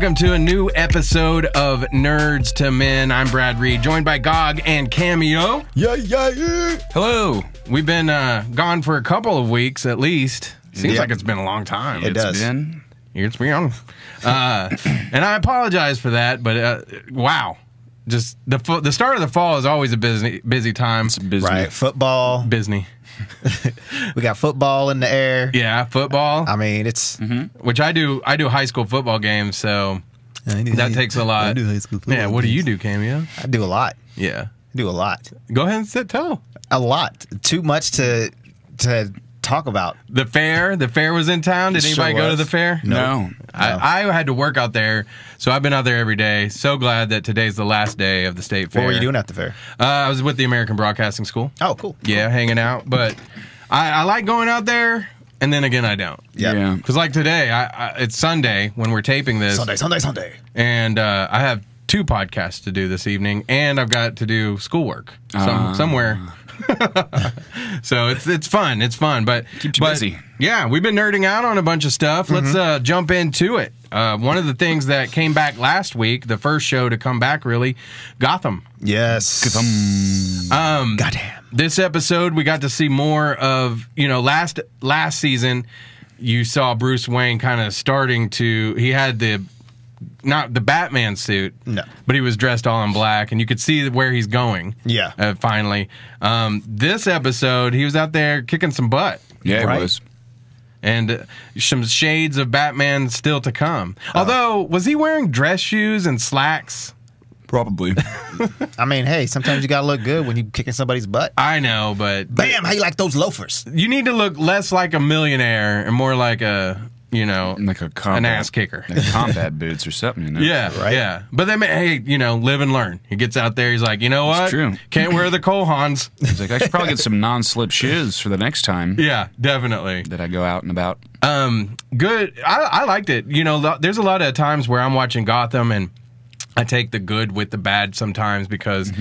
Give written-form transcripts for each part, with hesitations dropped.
welcome to a new episode of Nerds to Men. I'm Brad Reed, joined by Gog and Cameo. Yeah. Hello. We've been gone for a couple of weeks at least. Seems like it's been a long time. It's does. It's been. And I apologize for that, but wow. Just the start of the fall is always a busy time. It's busy. Right, football. Busy. We got football in the air. Yeah, football. I mean, it's which I do high school football games, so that takes a lot. I do high school football. Yeah, what do you do, Cameo? I do a lot. Yeah, I do a lot. Go ahead and tell. A lot. Too much to talk about. The fair was in town. Did anybody go to the fair? No. I had to work out there, so I've been out there every day. So glad that today's the last day of the state fair. What were you doing at the fair? I was with the American Broadcasting School. Oh, cool. Yeah, hanging out. But I like going out there, and then again, I don't. Yeah. Because like today, it's Sunday when we're taping this. Sunday. And I have 2 podcasts to do this evening, and I've got to do schoolwork somewhere. So it's fun. It's fun, but keeps you busy. Yeah, we've been nerding out on a bunch of stuff. Let's jump into it. One of the things that came back last week, the first show to come back, really, Gotham. Yes. Gotham. Goddamn. This episode, we got to see more of, last season, you saw Bruce Wayne kind of starting to, he had not the Batman suit, no, but he was dressed all in black, and you could see where he's going. Yeah. Finally. This episode, he was out there kicking some butt. Yeah, right? It was. And some shades of Batman still to come. Although, was he wearing dress shoes and slacks? Probably. I mean, hey, sometimes you gotta look good when you kicking somebody's butt. I know, but Bam! How you like those loafers? You need to look less like a millionaire and more like a, like an ass kicker. Like combat boots or something, Yeah, right? Yeah. But they may, live and learn. He gets out there, he's like, you know what? It's true. Can't wear the Kohans. He's like, I should probably get some non-slip shoes for the next time. Yeah, definitely. That I go out and about. Good. I liked it. There's a lot of times where I'm watching Gotham and I take the good with the bad sometimes because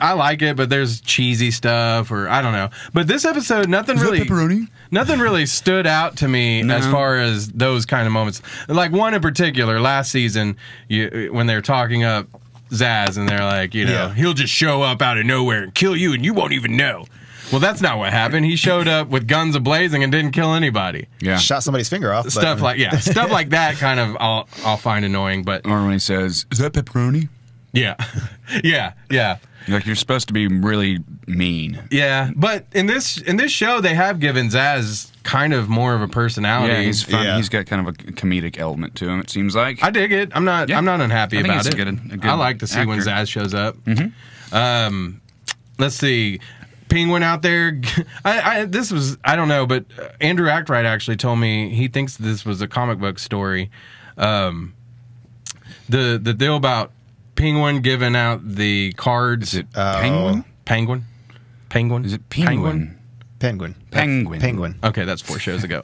I like it, but there's cheesy stuff or I don't know. But this episode, nothing really stood out to me as far as those kind of moments. Like one in particular, last season, when they're talking up Zaz and they're like, he'll just show up out of nowhere and kill you and you won't even know. Well, that's not what happened. He showed up with guns a-blazing and didn't kill anybody. Yeah, shot somebody's finger off. Stuff like that kind of I'll find annoying. But or when he says, "Is that pepperoni?" Yeah, yeah. Like you're supposed to be really mean. Yeah, but in this show, they have given Zaz kind of more of a personality. Yeah, he's fun. Yeah. He's got kind of a comedic element to him. It seems like. I dig it. I'm not unhappy I think about it's it. a good I like to see when actor. Zaz shows up. Let's see. Penguin out there. I don't know, but Andrew Ackright actually told me he thinks this was a comic book story. The deal about Penguin giving out the cards. Is it Penguin? Penguin? Is it Penguin? Penguin. Okay, that's 4 shows ago.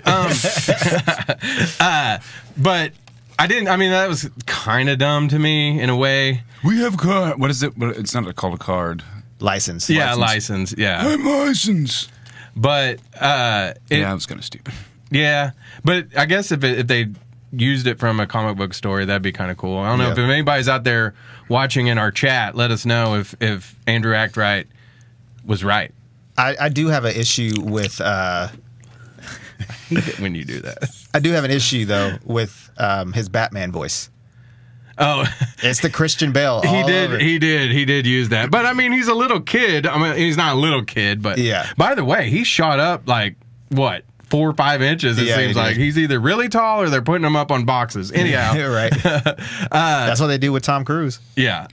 But I didn't. I mean, that was kind of dumb to me in a way. We have a card. What is it? It's not called a card. License. Yeah, license. Yeah, I'm licensed. But it was kind of stupid. Yeah, but I guess if they used it from a comic book story, that'd be kind of cool. I don't know if anybody's out there watching in our chat. Let us know if Andrew Ackright was right. I do have an issue with. When you do that, I do have an issue though with his Batman voice. Oh, it's the Christian Bale. He did use that. But I mean, he's a little kid. I mean, he's not a little kid, but yeah. By the way, he shot up like what 4 or 5 inches. It seems like he's either really tall or they're putting him up on boxes. Anyhow, right. That's what they do with Tom Cruise. Yeah,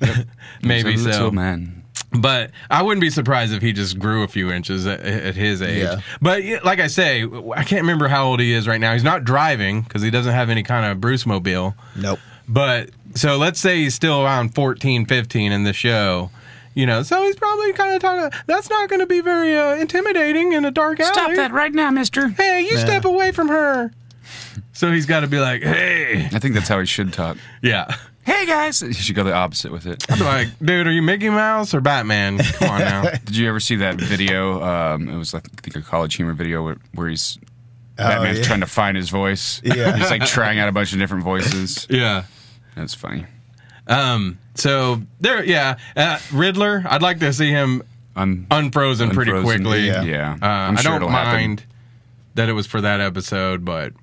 maybe so. Little man. But I wouldn't be surprised if he just grew a few inches at his age. Yeah. But like I say, I can't remember how old he is right now. He's not driving because he doesn't have any kind of Bruce mobile. Nope. But so let's say he's still around 14, 15 in the show. So he's probably kind of talking. That's not going to be very intimidating in a dark alley. Stop that right now, mister. Hey, you step away from her. So he's got to be like, hey. I think that's how he should talk. Yeah. Hey, guys. You should go the opposite with it. I'd be like, dude, are you Mickey Mouse or Batman? Come on now. Did you ever see that video? It was, I think, a college humor video where he's Batman's trying to find his voice. Yeah. He's like trying out a bunch of different voices. Yeah. That's funny. So there, Riddler. I'd like to see him unfrozen pretty quickly. Yeah. I don't mind that it was for that episode, but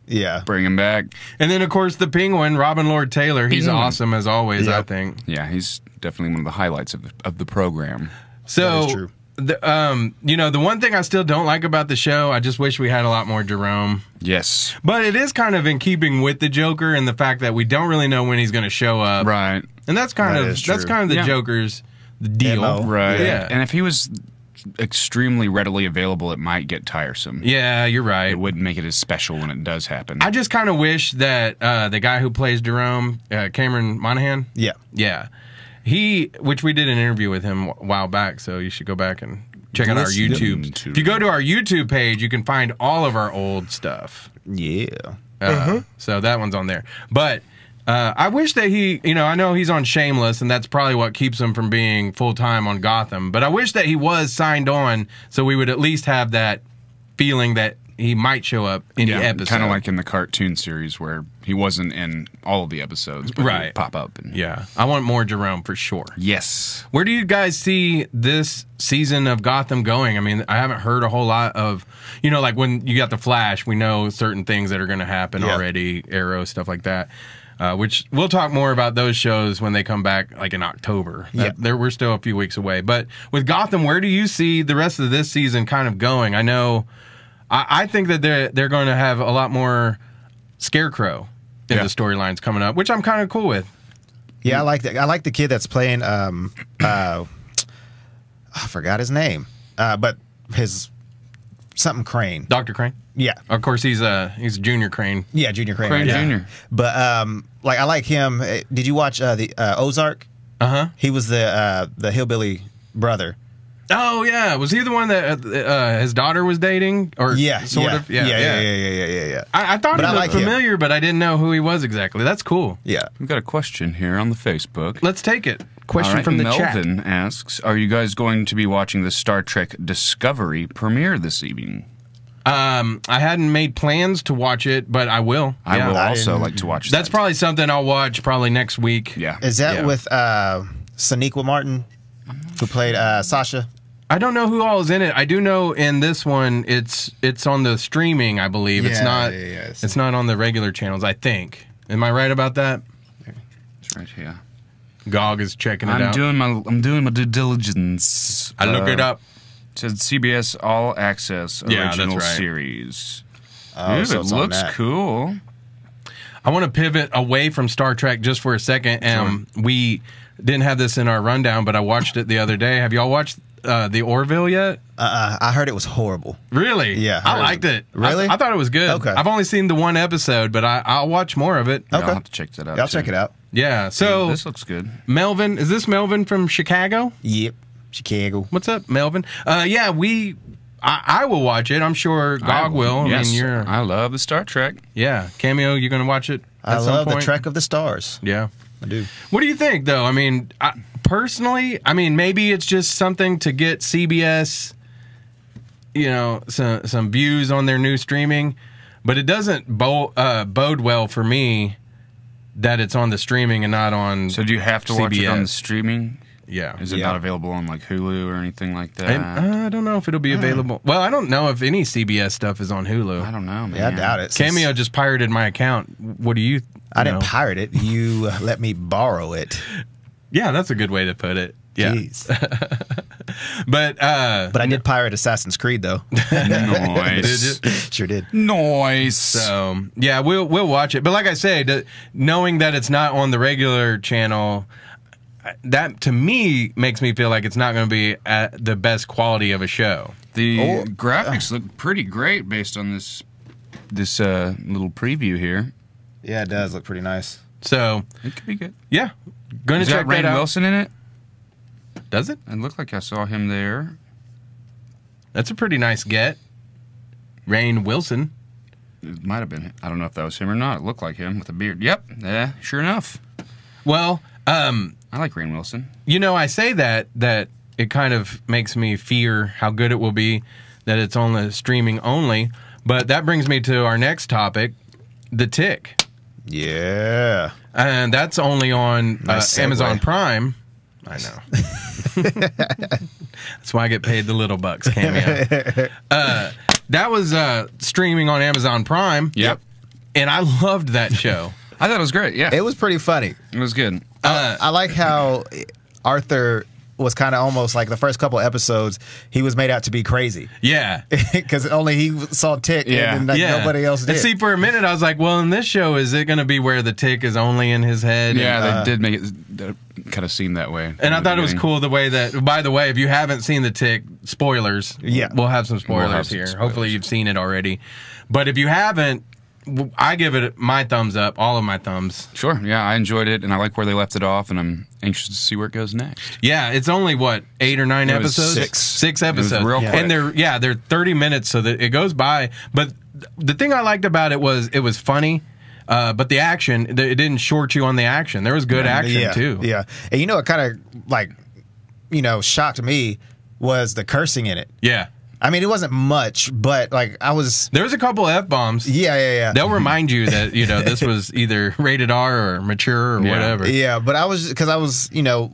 bring him back. And then of course the Penguin, Robin Lord Taylor. He's awesome as always. I think. Yeah, he's definitely one of the highlights of the program. So. That is true. The one thing I still don't like about the show, I just wish we had a lot more Jerome. Yes. But it is kind of in keeping with the Joker and the fact that we don't really know when he's going to show up. Right. And that's kind of the Joker's deal. MO. Right. Yeah. And if he was extremely readily available, it might get tiresome. Yeah, you're right. It wouldn't make it as special when it does happen. I just kind of wish that the guy who plays Jerome, Cameron Monaghan. Yeah. Which we did an interview with him a while back, so you should go back and check out our YouTube. If you go to our YouTube page, you can find all of our old stuff. Yeah. So that one's on there. But I wish that he, I know he's on Shameless, and that's probably what keeps him from being full-time on Gotham. But I wish that he was signed on so we would at least have that feeling that he might show up in the episode. Kind of like in the cartoon series where he wasn't in all of the episodes, but he would pop up. I want more Jerome for sure. Yes. Where do you guys see this season of Gotham going? I mean, I haven't heard a whole lot of, like when you got the Flash, we know certain things that are going to happen already, Arrow, stuff like that. Which we'll talk more about those shows when they come back, like in October. We're still a few weeks away. But with Gotham, where do you see the rest of this season kind of going? I know, I think that they're going to have a lot more Scarecrow in the storylines coming up, which I'm kind of cool with. Yeah, I like the kid that's playing. I forgot his name, but his something Crane. Dr. Crane. Yeah, of course he's Junior Crane. Yeah, Junior Crane. Crane Junior. But I like him. Did you watch the Ozark? He was the hillbilly brother. Oh yeah, was he the one that his daughter was dating, or sort of? Yeah. I thought he looked familiar, but I didn't know who he was exactly. That's cool. Yeah, we've got a question here on the Facebook. Let's take it. Question from the chat. Melvin asks, "Are you guys going to be watching the Star Trek Discovery premiere this evening?" I hadn't made plans to watch it, but I will. I will also like to watch that. That's probably something I'll watch probably next week. Yeah. Is that with Sonequa Martin, who played Sasha? I don't know who all is in it. I do know in this one it's on the streaming, I believe. It's not it's not on the regular channels, I think. Am I right about that? It's right here. GOG is checking it out. I'm doing my due diligence. I look it up. It says CBS All Access original series. Oh, so it looks cool. I want to pivot away from Star Trek just for a second. We didn't have this in our rundown, but I watched it the other day. Have y'all watched the Orville yet? I heard it was horrible. Really? Yeah. I liked it. Really? I thought it was good. Okay. I've only seen the one episode, but I'll watch more of it. Okay. I'll have to check that out. I'll check it out. Yeah. So this looks good. Melvin, is this Melvin from Chicago? Yep. Chicago. What's up, Melvin? I will watch it. I'm sure GOG will. Yes. I mean, I love the Star Trek. Yeah. Cameo, you're going to watch it I at some love point? the Trek of the Stars. Yeah. I do. What do you think, though? I mean, personally, maybe it's just something to get CBS, some views on their new streaming, but it doesn't bode well for me that it's on the streaming and not on So do you have to watch it CBS. on the streaming? Yeah. Is it not available on like Hulu or anything like that? I don't know if it'll be available. Well, I don't know if any CBS stuff is on Hulu. I don't know, man. Yeah, I doubt it. Cameo just pirated my account. What do you I didn't pirate it. You let me borrow it. Yeah, that's a good way to put it. Yeah. Jeez. But I did pirate Assassin's Creed though. Nice. Sure did. Nice. So yeah, we'll watch it. But like I say, knowing that it's not on the regular channel, that to me makes me feel like it's not going to be at the best quality of a show. The graphics look pretty great based on this little preview here. Yeah, it does look pretty nice. So it could be good. Yeah, going to check that out. Rainn Wilson in it? Does it? It looked like I saw him there. That's a pretty nice get. Rainn Wilson. It might have been. I don't know if that was him or not. It looked like him with a beard. Yep. Yeah, sure enough. Well, I like Rainn Wilson. I say that it kind of makes me fear how good it will be that it's on the streaming only. But that brings me to our next topic, The Tick. Yeah. And that's only on Nice segue. Amazon Prime. I know. That's why I get paid the little bucks, Cameo. That was streaming on Amazon Prime. Yep. And I loved that show. I thought it was great. Yeah, It was pretty funny. it was good. I like how Arthur was kind of almost like the first couple episodes, he was made out to be crazy. Yeah. Because only he saw Tick Yeah. and then, nobody else did. And see, for a minute, I was like, well, in this show, is it going to be where the Tick is only in his head? Yeah, they did make it kind of seem that way. And I thought it was cool the way that, by the way, if you haven't seen The Tick, spoilers. Yeah. We'll have some spoilers have some here. spoilers. Hopefully you've seen it already. But if you haven't, I give it my thumbs up, all of my thumbs. Sure, yeah, I enjoyed it, and I like where they left it off, and I'm anxious to see where it goes next. Yeah, it's only, what, 8 or 9 It was episodes? six. 6 It was episodes. real quick. And they're 30 minutes, so that it goes by. But the thing I liked about it was funny. But the action, it didn't short you on the action. There was good action, too. Yeah. And what kind of, shocked me was the cursing in it. Yeah. I mean, it wasn't much, but, there was a couple F-bombs. Yeah. They'll remind you that, this was either rated R or mature or whatever. Yeah, but I was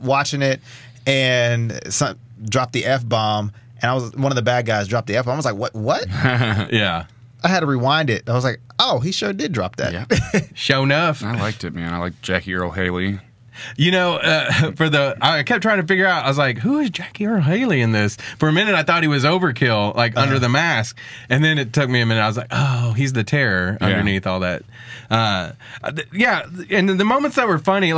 watching it and some dropped the F-bomb, and one of the bad guys dropped the F-bomb. I was like, what? Yeah. I had to rewind it. I was like, oh, he sure did drop that. Yeah. Show enough. I liked it, man. I liked Jackie Earl Haley. I kept trying to figure out, I was like, who is Jackie Earl Haley in this? For a minute, I thought he was Overkill, under the mask. And then it took me a minute. I was like, oh, he's the Terror underneath all that. Yeah. And the moments that were funny,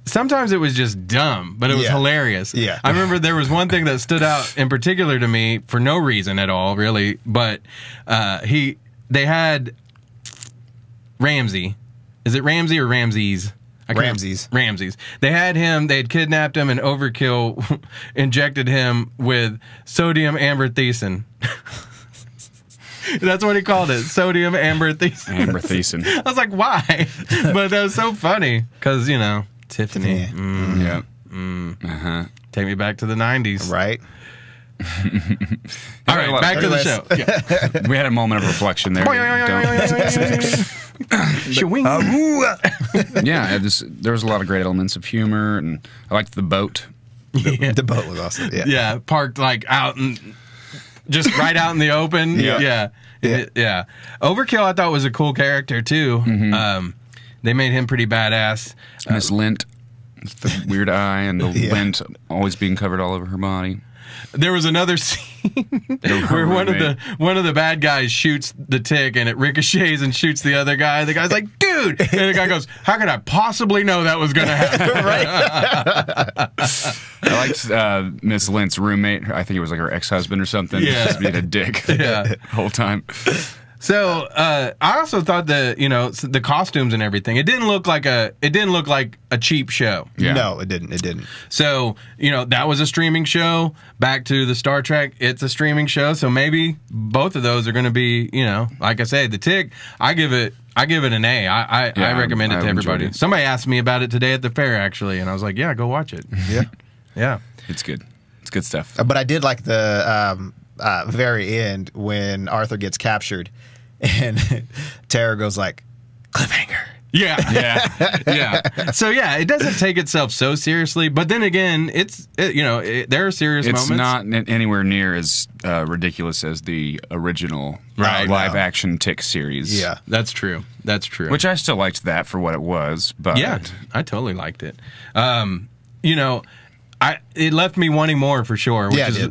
sometimes it was just dumb, but it was hilarious. Yeah. I remember there was one thing that stood out in particular to me for no reason at all, really. But they had Ramsey. Is it Ramsey or Ramses? Ramses. They had him, they had kidnapped him, and Overkill injected him with sodium amberthecin. That's what he called it, sodium amberthecin. Amberthecin. I was like, why? But that was so funny, because, Tiffany. Yeah. Take me back to the 90s. Right? All right, back to the show. Yeah. We had a moment of reflection there. Yeah, there was a lot of great elements of humor, and I liked the boat. The boat was awesome. Yeah. Yeah, parked out just right out in the open. Yeah. Yeah. Overkill, I thought, was a cool character too. Mm-hmm. They made him pretty badass. Miss Lint, with the weird eye, and the lint always being covered all over her body. There was another scene where one of the bad guys shoots the Tick, and it ricochets and shoots the other guy. The guy's like, dude! And the guy goes, how could I possibly know that was going to happen? I liked Miss Lint's roommate. I think it was her ex-husband or something. Yeah. Just being a dick Yeah. the whole time. So I also thought that the costumes and everything, it didn't look like a cheap show. Yeah. No, it didn't. So that was a streaming show. Back to the Star Trek, it's a streaming show. So maybe both of those are going to be like I say, the Tick. I give it an A. I recommend it to everybody. It. Somebody asked me about it today at the fair actually, and I was like, yeah, go watch it. Yeah. It's good. It's good stuff. But I did like the very end when Arthur gets captured and Terror goes like, cliffhanger. Yeah. So it doesn't take itself so seriously, but then again, there are serious moments. It's not anywhere near as ridiculous as the original live action Tick series. Yeah, that's true. Which I still liked that for what it was, but yeah, I totally liked it. It left me wanting more for sure. Which is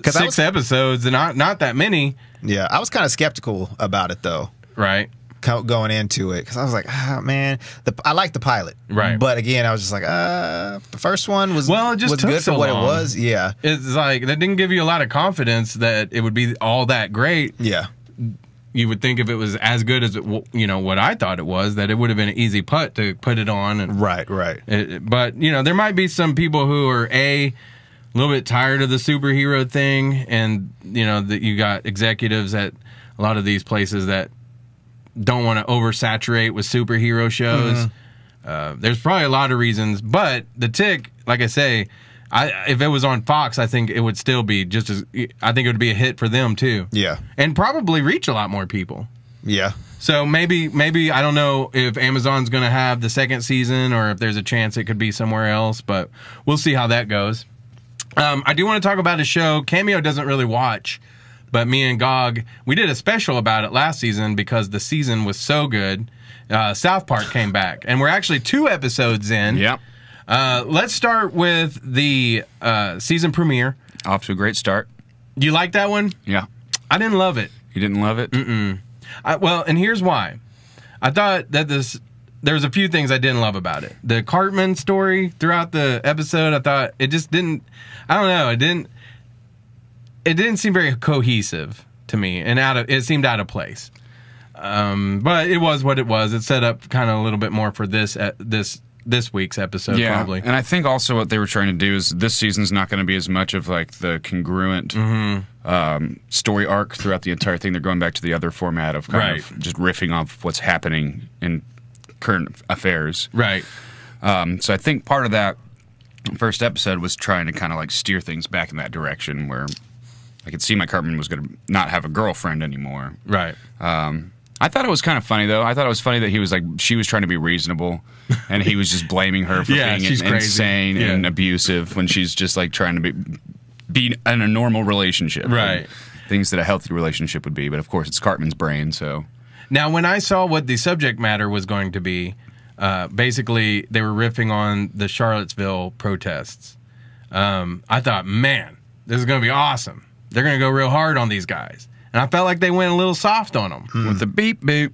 6 episodes and not that many. Yeah, I was kind of skeptical about it though. Right. Going into it because I was like, man, I liked the pilot, right? But again, I was just like, the first one was it just took good so for what long. It was. Yeah, it's like that didn't give you a lot of confidence that it would be all that great. Yeah, you would think if it was as good as what I thought it was, that it would have been an easy putt to put it on. And, right. But there might be some people who are a little bit tired of the superhero thing, and that you got executives at a lot of these places that don't want to oversaturate with superhero shows. There's probably a lot of reasons, but the Tick, like I say, if it was on Fox, I think it would still be I think it would be a hit for them too. Yeah. And probably reach a lot more people. Yeah. So maybe I don't know if Amazon's going to have the second season or if there's a chance it could be somewhere else, but we'll see how that goes. I do want to talk about a show Cameo doesn't really watch, but me and Gog, we did a special about it last season because the season was so good. South Park came back, and we're actually 2 episodes in. Yep. Let's start with the season premiere. Off to a great start. You like that one? Yeah. I didn't love it. You didn't love it? Mm-mm. Well, and here's why. I thought that there was a few things I didn't love about it. The Cartman story throughout the episode, I thought it just didn't, I don't know, it didn't seem very cohesive to me, and it seemed out of place. But it was what it was. It set up kind of a little bit more for this week's episode, probably. And I think also what they were trying to do is this season's not going to be as much of like the congruent story arc throughout the entire thing. They're going back to the other format of kind of just riffing off what's happening in current affairs. Right. So I think part of that first episode was trying to kind of like steer things back in that direction where I could see my Cartman was going to not have a girlfriend anymore. Right. I thought it was kind of funny, though. I thought it was funny that he was like, she was trying to be reasonable, and he was just blaming her for being insane and abusive when she's just like trying to be in a normal relationship. Right. Things that a healthy relationship would be. But of course, it's Cartman's brain, so. Now, when I saw what the subject matter was going to be, basically they were riffing on the Charlottesville protests. I thought, man, this is going to be awesome. They're going to go real hard on these guys. And I felt like they went a little soft on them. With the beep, beep.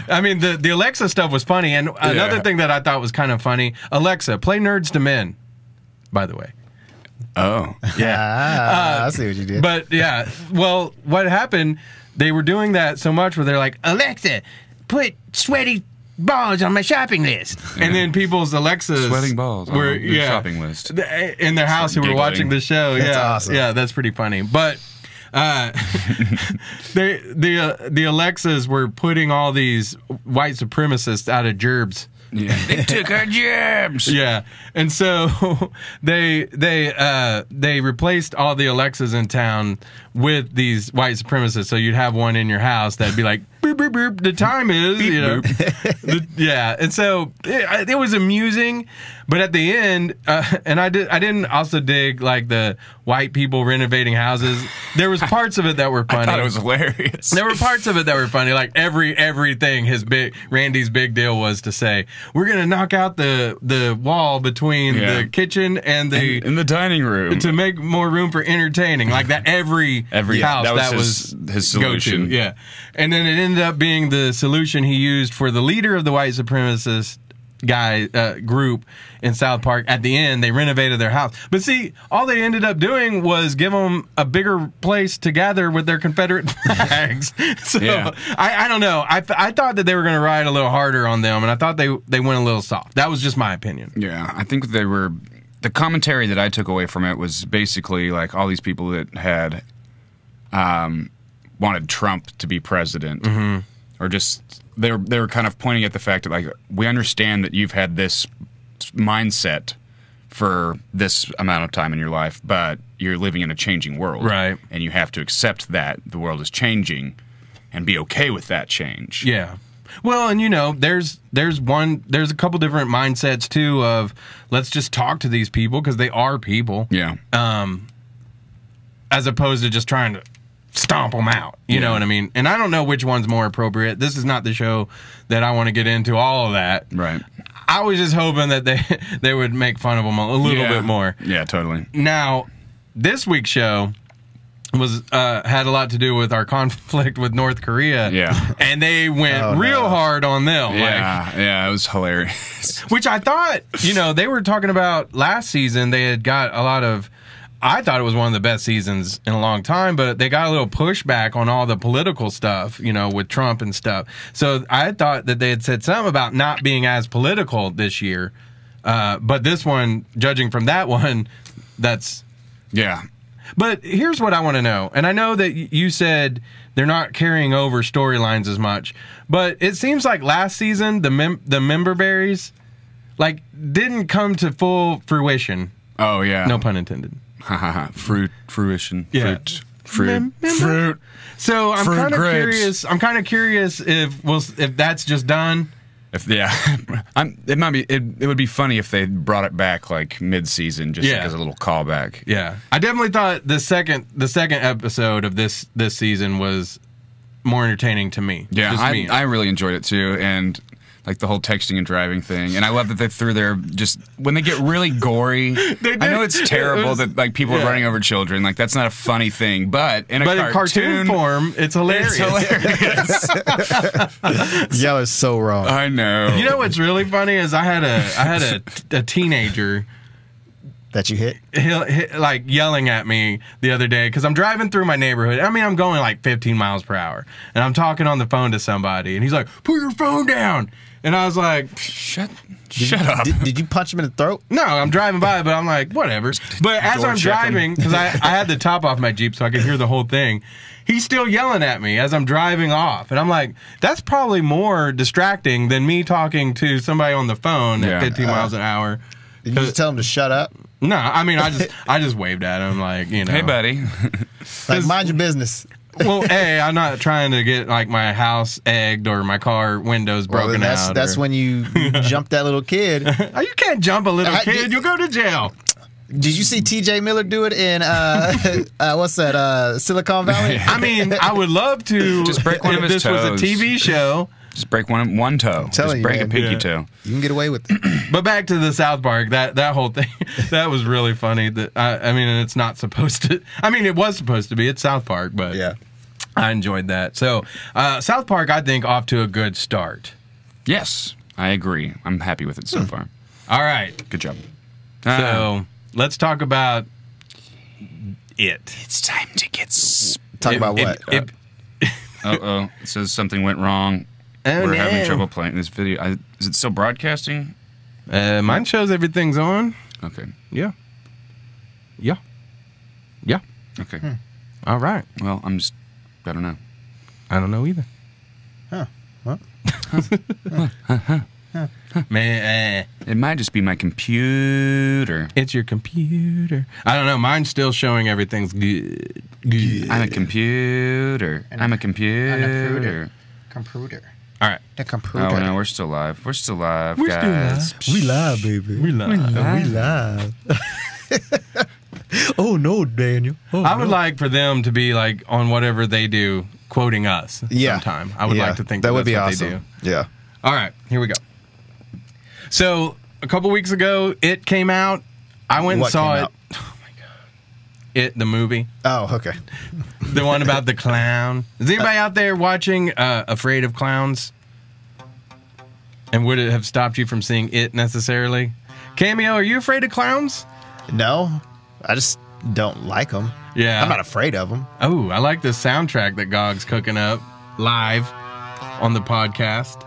I mean, the Alexa stuff was funny. And another thing that I thought was kind of funny, Alexa, play Nerdz to Men, by the way. Oh. Yeah. I see what you did. But, yeah, well, what happened, they were doing that so much where they're like, Alexa, put sweaty balls on my shopping list. And then people's Alexas Sweating balls were on your shopping list. In their house who were watching the show. That's awesome. Yeah, that's pretty funny. But the Alexas were putting all these white supremacists out of gerbs. Yeah. They took our jobs. Yeah, and so they replaced all the Alexas in town with these white supremacists. So you'd have one in your house that'd be like, boop, boop, boop, the time is, beep, you know. Yeah, and so it was amusing, but at the end, and I didn't also dig like the white people renovating houses. There was parts of it that were funny. I thought it was hilarious. There were parts of it that were funny. Like everything. Randy's big deal was to say, we're gonna knock out the wall between the kitchen and the dining room to make more room for entertaining. Like that every house that was his solution. Go-to. Yeah, and then it ended up being the solution he used for the leader of the white supremacist group in South Park. At the end, they renovated their house. But see, all they ended up doing was give them a bigger place to gather with their Confederate flags. So I don't know. I thought that they were going to ride a little harder on them, and I thought they went a little soft. That was just my opinion. Yeah, I think they were. The commentary that I took away from it was basically like all these people that had wanted Trump to be president, or just they were kind of pointing at the fact that like we understand that you've had this mindset for this amount of time in your life, but you're living in a changing world, right? And you have to accept that the world is changing and be okay with that change. Yeah. Well, and you know, there's a couple different mindsets too of let's just talk to these people because they are people. Yeah. As opposed to just trying to stomp them out. You know what I mean? And I don't know which one's more appropriate. This is not the show that I want to get into all of that. Right. I was just hoping that they would make fun of them a little bit more. Yeah, totally. Now, this week's show was had a lot to do with our conflict with North Korea. Yeah. And they went real hard on them. Yeah, it was hilarious. Which I thought, you know, they were talking about last season. They had got a lot of, I thought it was one of the best seasons in a long time, but they got a little pushback on all the political stuff, you know, with Trump and stuff. So I thought that they had said something about not being as political this year. But this one, judging from that one, that's... Yeah. But here's what I want to know. And I know that you said they're not carrying over storylines as much, but it seems like last season, the member berries, like, didn't come to full fruition. Oh, yeah. No pun intended. Fruition. Yeah. Fruit. Fruit. So I'm Fruit kind of grapes. curious. I'm kind of curious if that's just done. It might be. It would be funny if they brought it back like mid-season, just like as a little callback. Yeah, I definitely thought the second episode of this season was more entertaining to me. Yeah, Just me. I really enjoyed it too, and like the whole texting and driving thing. And I love that they threw their just when they get really gory. I know it's terrible that like people are running over children. Like that's not a funny thing, but in cartoon form, it's hilarious. It's hilarious. Y'all are so wrong. I know. You know what's really funny is I had a teenager That you hit? like yelling at me the other day because I'm driving through my neighborhood. I mean, I'm going like 15 miles per hour, and I'm talking on the phone to somebody, and he's like, "Put your phone down." And I was like, Shut up. Did you punch him in the throat? no, I'm driving by, but I'm like, whatever. But as Door I'm checking. driving, because I had the top off my Jeep so I could hear the whole thing, he's still yelling at me as I'm driving off. And I'm like, that's probably more distracting than me talking to somebody on the phone at 15 miles an hour. Did you just tell him to shut up? No, I mean, I just waved at him like, you know. Hey, buddy. Like, mind your business. Well, A, I'm not trying to get like my house egged or my car windows broken out. That's when you jump that little kid. You can't jump a little kid. You'll go to jail. Did you see T.J. Miller do it in what's that? Silicon Valley? I mean, I would love to. Just break one of his This was toes. a TV show. Just break one toe. Just break a pinky toe. You can get away with it. But back to the South Park, that whole thing, that was really funny. That I mean, it's not supposed to. I mean, it was supposed to be. It's South Park, but Yeah. I enjoyed that. So South Park, I think, off to a good start. Yes, I agree. I'm happy with it so far. All right, Good job. so let's talk about it. It's time to get. Talk about what? Uh-oh. It says something went wrong. Oh, We're no. having trouble playing this video. Is it still broadcasting? Mine shows everything's on. Okay. Yeah. Okay. All right. Well, I don't know. I don't know either. Huh. What? Man, It might just be my computer. it's your computer. I don't know. Mine's still showing everything's good. I'm a computer. I'm a computer. Computer. All right. The computer. Oh, no, we're still live. We're still live, We're still guys. We live, baby. We live. We live. Oh, no, Daniel. Oh, I would no. like for them to be like on whatever they do, quoting us sometime. I would like to think that would be that's what awesome. they do. Yeah. All right, here we go. So a couple weeks ago, it came out. I went What and saw came it. out? Oh my god! The movie, Oh, okay. the one about the clown. Is anybody out there watching Afraid of Clowns? And would it have stopped you from seeing it necessarily? Cameo, are you afraid of clowns? No, I just don't like them. Yeah. I'm not afraid of them. Oh, I like the soundtrack that Gog's cooking up live on the podcast.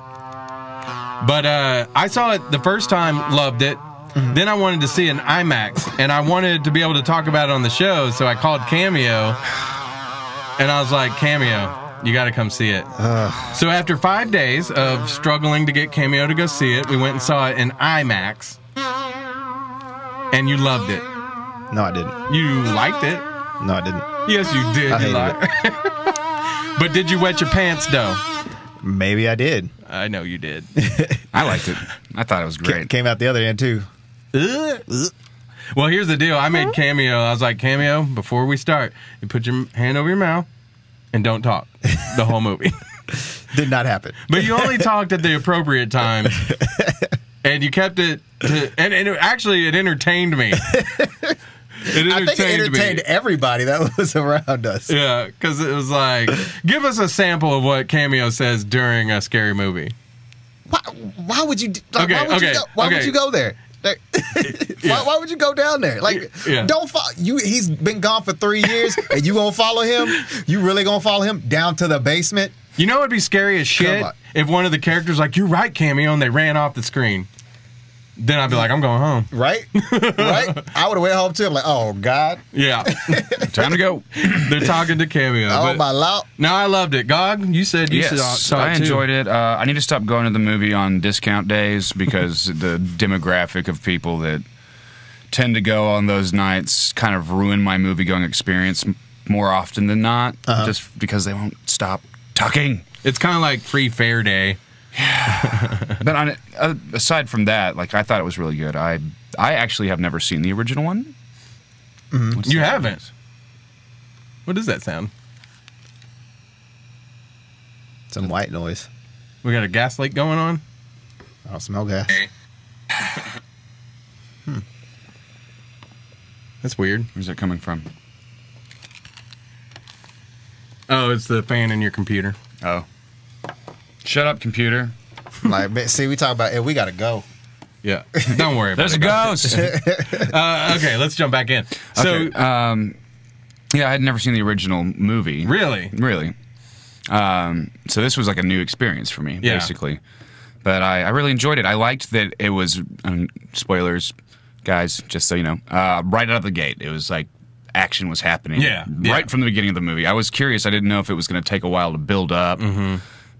But I saw it the first time, loved it. Mm-hmm. Then I wanted to see it in IMAX, and I wanted to be able to talk about it on the show, so I called Cameo, and I was like, Cameo, you got to come see it. So after 5 days of struggling to get Cameo to go see it, we went and saw it in IMAX, and you loved it. No, I didn't. You liked it. No, I didn't. Yes, you did. I You hated lied. But did you wet your pants, though? Maybe I did. I know you did. I liked it. I thought it was great. Came out the other end, too. Well, here's the deal. I made Cameo. I was like, Cameo, before we start, you put your hand over your mouth and don't talk the whole movie. Did not happen. But you only talked at the appropriate times, and you kept it to, and it entertained me. It I think it entertained entertained me. everybody that was around us. Yeah, because it was like, give us a sample of what Cameo says during a scary movie. Why would you? Like, Okay, why okay. would you go there? Like, why would you go down there? Like, Yeah. don't follow you. He's been gone for 3 years, and you gonna follow him? You really gonna follow him down to the basement? You know what'd be scary as shit? Come on. If one of the characters like, you're right, Cameo, and they ran off the screen. Then I'd be like, I'm going home. Right? Right? I would have went home too. I'm like, oh God, Yeah. Time to go. They're talking to Cameo. oh but my lord. no, I loved it. Gog, you said you saw I it too. enjoyed it. I need to stop going to the movie on discount days because the demographic of people that tend to go on those nights kind of ruin my movie-going experience. more often than not, just because they won't stop talking. It's kind of like Free Fair Day. But aside from that, like, I thought it was really good. I actually have never seen the original one. You haven't? What does that sound? Some white noise. We got a gas leak going on? I don't smell gas. That's weird. Where's that coming from? Oh, it's the fan in your computer. Oh. Shut up, computer. Like, see, we talk about it. We gotta go. Yeah. Don't worry about There's it. a ghost. Okay, let's jump back in. So, Okay, yeah, I had never seen the original movie. really? Really. So this was like a new experience for me, Yeah. basically. But I really enjoyed it. I liked that it was, spoilers, guys, just so you know, right out of the gate. It was like action was happening. Yeah. Right from the beginning of the movie. I was curious. I didn't know if it was going to take a while to build up.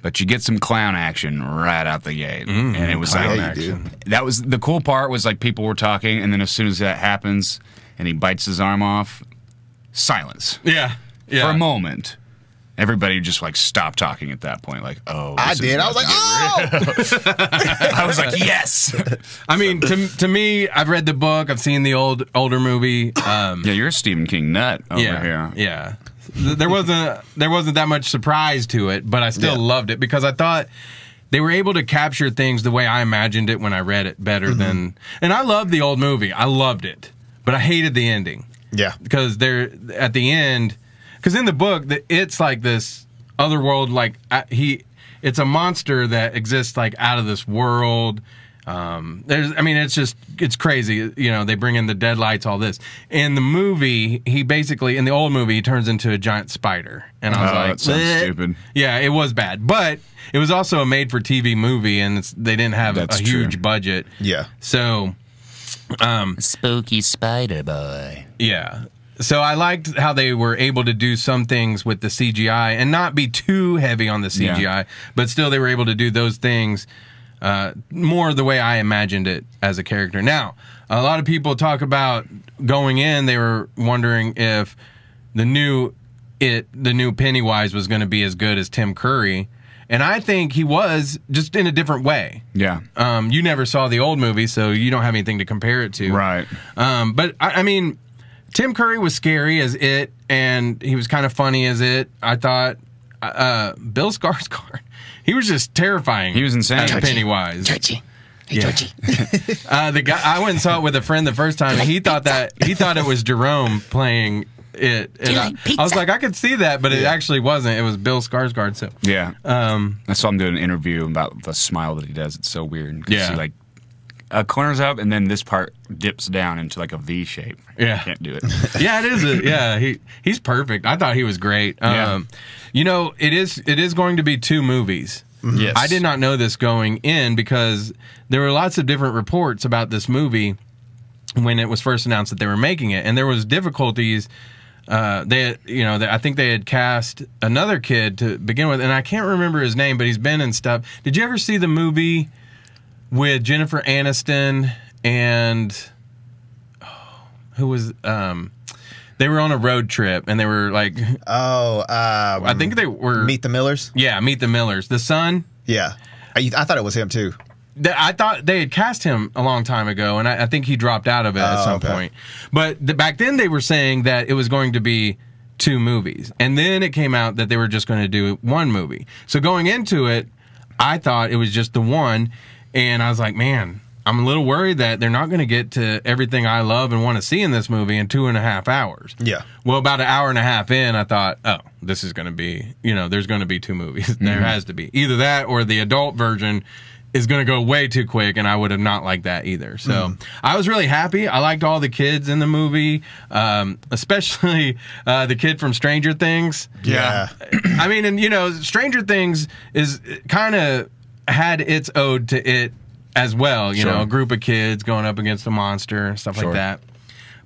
But you get some clown action right out the gate. And it was Clown like, action. that was the cool part was like people were talking, and then as soon as that happens and he bites his arm off, silence. Yeah. Yeah. For a moment. Everybody just like stopped talking at that point. Like, oh, I did. I was like, oh! I was like, yes. I mean, to me, I've read the book. I've seen the older movie. Yeah, you're a Stephen King nut over here. Yeah. There wasn't that much surprise to it, but I still loved it because I thought they were able to capture things the way I imagined it when I read it better than. And I loved the old movie. I loved it, but I hated the ending. Yeah. Because they're at the end. Because in the book, it's like this other world. Like it's a monster that exists like out of this world. It's crazy. You know, they bring in the deadlights, all this. In the movie, in the old movie, he turns into a giant spider. And I was like, that sounds stupid. Yeah, it was bad. But it was also a made-for-TV movie, and they didn't have a huge budget. Yeah. So, spooky spider boy. Yeah. So I liked how they were able to do some things with the CGI and not be too heavy on the CGI, but still they were able to do those things more the way I imagined it as a character. Now, a lot of people talk about going in, they were wondering if the new Pennywise was going to be as good as Tim Curry. And I think he was, just in a different way. Yeah. You never saw the old movie, so you don't have anything to compare it to. Right. But I mean, Tim Curry was scary as it, and he was kind of funny as it. I thought Bill Skarsgård, he was just terrifying. He was insane. As Pennywise. Georgie. Yeah. The guy, I went and saw it with a friend the first time, and he thought it was Jerome playing it. And I was like, I could see that, but it actually wasn't. It was Bill Skarsgård. So yeah. I saw him do an interview about the smile that he does. It's so weird. Yeah. He like corners up, and then this part dips down into like a V shape. Yeah. I can't do it. Yeah, it is. He's perfect. I thought he was great. Yeah. You know, it is going to be 2 movies. Yes. I did not know this going in because there were lots of different reports about this movie when it was first announced that they were making it, and there was difficulties. I think they had cast another kid to begin with, and I can't remember his name, but he's been in stuff. Did you ever see the movie with Jennifer Aniston and who was they were on a road trip and they were like I think they were Meet the Millers? Yeah, Meet the Millers. The son? Yeah. I thought it was him too. I thought they had cast him a long time ago, and I think he dropped out of it at some point. But back then they were saying that it was going to be 2 movies. And then it came out that they were just going to do 1 movie. So going into it, I thought it was just the one. And I was like, man, I'm a little worried that they're not going to get to everything I love and want to see in this movie in 2.5 hours. Yeah. Well, about an hour and a half in, I thought, oh, this is going to be, there's going to be 2 movies. There has to be. Either that or the adult version is going to go way too quick, and I would have not liked that either. So I was really happy. I liked all the kids in the movie, especially the kid from Stranger Things. Yeah. I mean, and, Stranger Things is kind of had its ode to it as well, you know, a group of kids going up against a monster and stuff like that.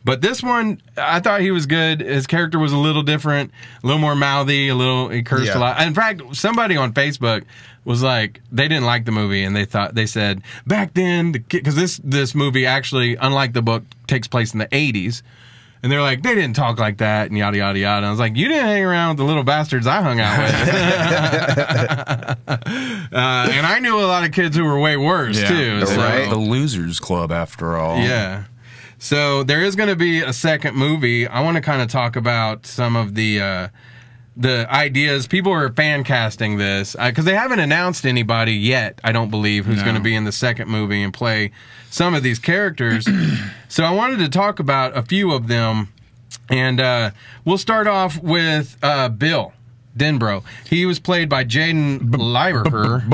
But this one, I thought he was good. His character was a little different, a little more mouthy, he cursed a lot. In fact, somebody on Facebook was like, they didn't like the movie, and they said back then, because this movie actually, unlike the book, takes place in the 80s. And they're like, they didn't talk like that, and yada, yada, yada. And I was like, you didn't hang around with the little bastards I hung out with. And I knew a lot of kids who were way worse, too. So. Right. The Losers Club, after all. Yeah. So there is going to be a second movie. I want to kind of talk about some of the ideas. People are fan casting this because they haven't announced anybody yet, I don't believe, who's going to be in the second movie and play some of these characters. So I wanted to talk about a few of them, and we'll start off with Bill Denbrough. He was played by Jaden Lieberher.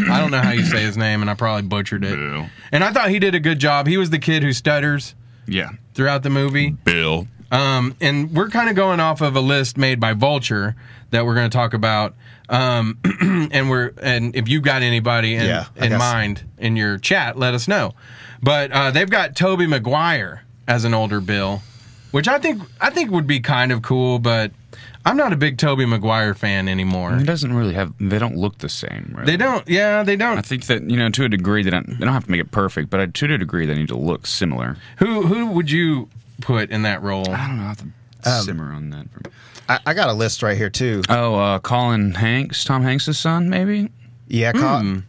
I don't know how you say his name, and I probably butchered it. Bill. And I thought he did a good job. He was the kid who stutters throughout the movie. Bill. And we're kind of going off of a list made by Vulture that we're going to talk about. And if you got anybody in mind in your chat, let us know. But they've got Tobey Maguire as an older Bill, which I think would be kind of cool, but I'm not a big Tobey Maguire fan anymore. He doesn't really have. They don't look the same. Really. They don't. Yeah, they don't. I think that to a degree they don't have to make it perfect, but to a degree they need to look similar. Who would you put in that role? I don't know. I have to simmer on that. I got a list right here too. Oh, Colin Hanks, Tom Hanks' son, maybe. Yeah, Colin.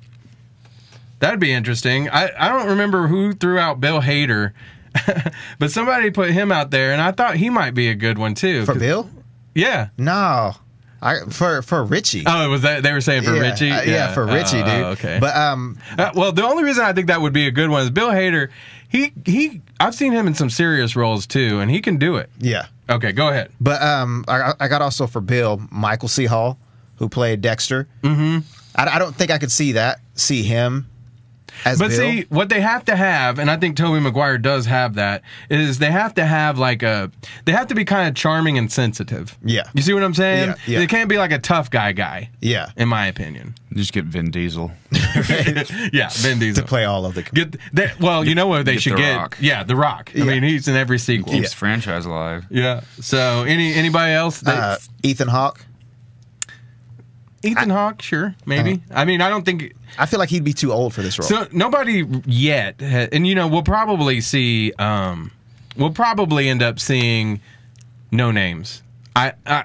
That'd be interesting. I don't remember who threw out Bill Hader, but somebody put him out there, and I thought he might be a good one too. For Bill? Yeah. No. For Richie. Oh, was that they were saying for Richie? Yeah, for Richie, dude. Okay. But well, the only reason I think that would be a good one is Bill Hader. He I've seen him in some serious roles too, and he can do it. Yeah. Okay, go ahead. But I got also for Bill Michael C. Hall, who played Dexter. Mm-hmm. I don't think I could see him as Bill. See, what they have to have, and I think Tobey Maguire does have that, is they have to have they have to be kind of charming and sensitive. Yeah. You see what I'm saying? Yeah. They can't be like a tough guy. Yeah. In my opinion. Just get Vin Diesel. Yeah, Vin Diesel. To play all of the... Well, you know what they should The get? Rock. Yeah, The Rock. I mean, he's in every sequel. Keeps the franchise alive. Yeah. So, anybody else? Ethan Hawke. Ethan Hawke, sure, maybe. I mean, I don't think... I feel like he'd be too old for this role. So, nobody yet... And, we'll probably see... we'll probably end up seeing no names.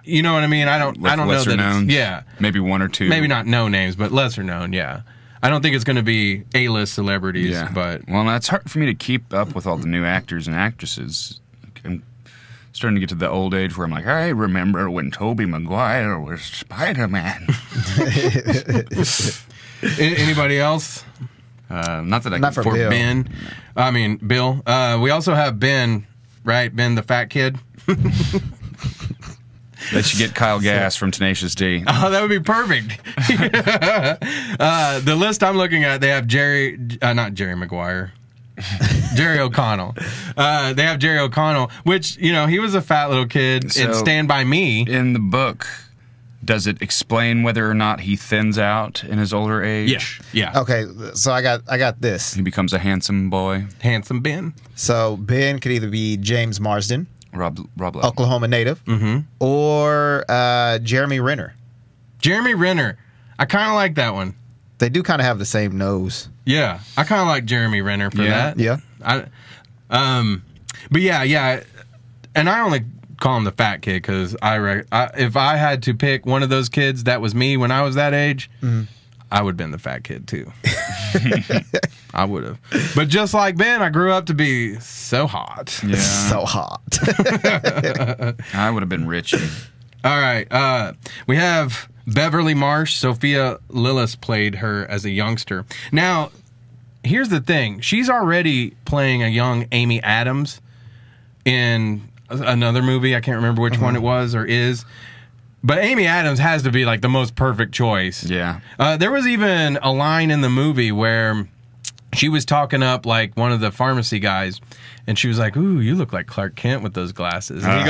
You know what I mean? I don't know that... Known, yeah. Maybe one or two. Maybe not no names, but lesser known, yeah. I don't think it's going to be A-list celebrities, but... Well, that's hard for me to keep up with all the new actors and actresses. I'm starting to get to the old age where I'm like, I remember when Tobey Maguire was Spider-Man. Anybody else? Not that I Not can... for Bill. Ben. I mean, Bill. We also have Ben, right? Ben the fat kid. They should get Kyle Gass from Tenacious D. Oh, that would be perfect. The list I'm looking at, they have not Jerry Maguire. Jerry O'Connell. They have Jerry O'Connell, which, he was a fat little kid in Stand By Me. In the book, does it explain whether or not he thins out in his older age? Yeah. Okay, so I got this. He becomes a handsome boy. Handsome Ben. So Ben could either be James Marsden, Rob Lowe. Oklahoma native, or Jeremy Renner. Jeremy Renner. I kind of like that one. They do kind of have the same nose. Yeah, I kind of like Jeremy Renner for that. Yeah. But yeah, and I only call him the fat kid because if I had to pick one of those kids that was me when I was that age, I would have been the fat kid too. I would have. But just like Ben, I grew up to be so hot. Yeah. So hot. I would have been Richie. All right. We have Beverly Marsh. Sophia Lillis played her as a youngster. Now, here's the thing. She's already playing a young Amy Adams in another movie. I can't remember which one it was or is. But Amy Adams has to be like the most perfect choice. Yeah. There was even a line in the movie where she was talking up like one of the pharmacy guys, and she was like, "Ooh, you look like Clark Kent with those glasses." And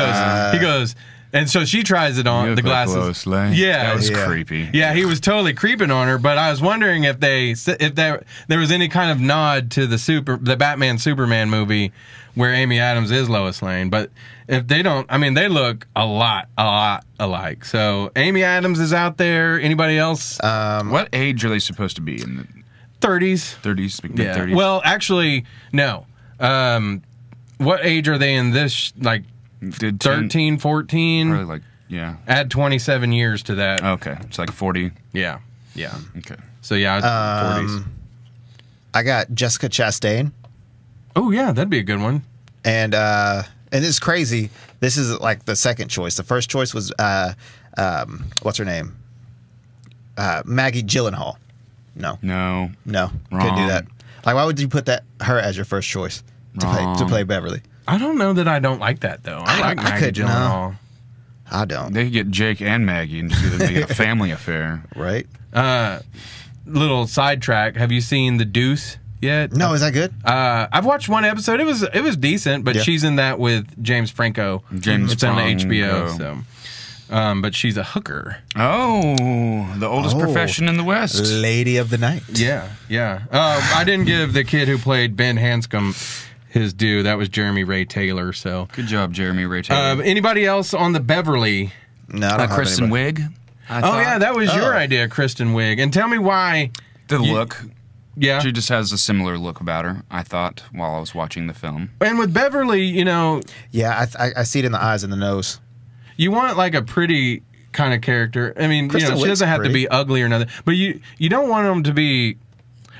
he goes, and so she tries it on the glasses. Like Lois Lane. Yeah, that was creepy. Yeah, he was totally creeping on her. But I was wondering if there was any kind of nod to the Batman Superman movie where Amy Adams is Lois Lane. But if they don't, I mean, they look a lot alike. So Amy Adams is out there. Anybody else? What age are they supposed to be in? The 30s. 30s, Yeah. mid-30s? Well, actually, no. what age are they in this? Like Did 13, 14? Probably like, yeah. Add 27 years to that. Okay. It's like 40. Yeah. Okay. So, yeah, 40s. I got Jessica Chastain. Oh, yeah, that'd be a good one. And it's crazy. This is like the second choice. The first choice was what's her name? Maggie Gyllenhaal. No, couldn't do that. Like, why would you put her as your first choice to play Beverly? I don't know that I don't like that though. I like Maggie Gyllenhaal. No, I don't. They could get Jake and Maggie and just make it a family affair, right? Little sidetrack. Have you seen The Deuce yet? No, is that good? I've watched one episode. It was decent, but she's in that with James Franco. It's on HBO. So. But she's a hooker. Oh, the oldest profession in the West. Lady of the night. Yeah. I didn't give the kid who played Ben Hanscom his due. That was Jeremy Ray Taylor. So good job, Jeremy Ray Taylor. Anybody else on the Beverly? No, I don't have Kristen anybody. Wiig. Yeah, that was your idea, Kristen Wiig. And tell me why. The look. Yeah. She just has a similar look about her, I thought, while I was watching the film. And with Beverly, Yeah, I see it in the eyes and the nose. You want like a pretty kind of character. I mean, Kristen she Wiig's doesn't have pretty. to be ugly or nothing, but you don't want them to be.